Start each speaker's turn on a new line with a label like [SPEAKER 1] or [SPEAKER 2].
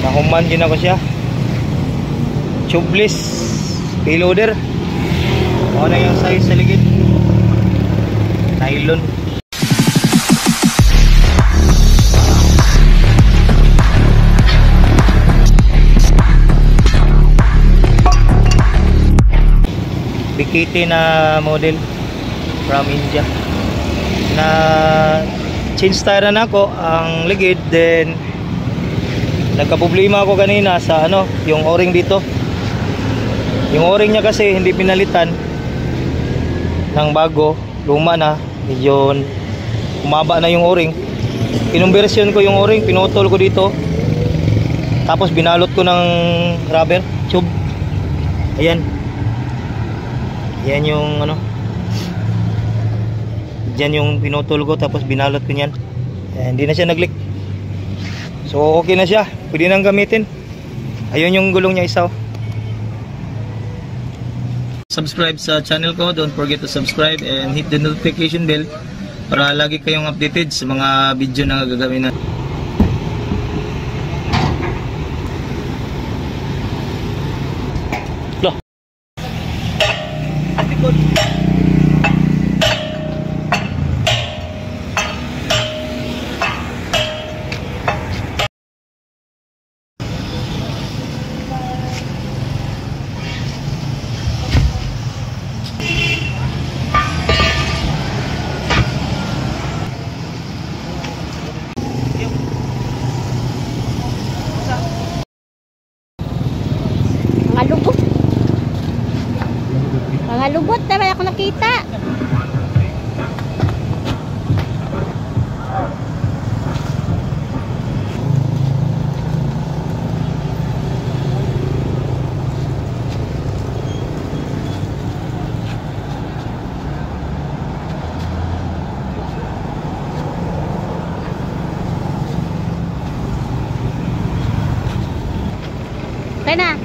[SPEAKER 1] Nahuman din ako siya. Tubeless payloader. Ano na yung size sa ligid? Nylon. BKT na model from India. Na change tire na ako ang ligid, then nagka-problema ako kanina sa yung o-ring dito. Yung o-ring niya kasi hindi pinalitan ng bago, luma na, medyo umaba na yung o-ring. Kinonbersyon ko yung o-ring, pinutol ko dito. Tapos binalot ko ng rubber tube. Ayan. Yan yung diyan yung pinutol ko, tapos binalot ko niyan. Hindi na siya nag-leak. So okay na siya, pwede nang gamitin. Ayun yung gulong niya isa. Subscribe sa channel ko, don't forget to subscribe and hit the notification bell para lagi kayong updated sa mga video na gagawin natin.
[SPEAKER 2] Mga lubot na ba ako nakita? Okay na.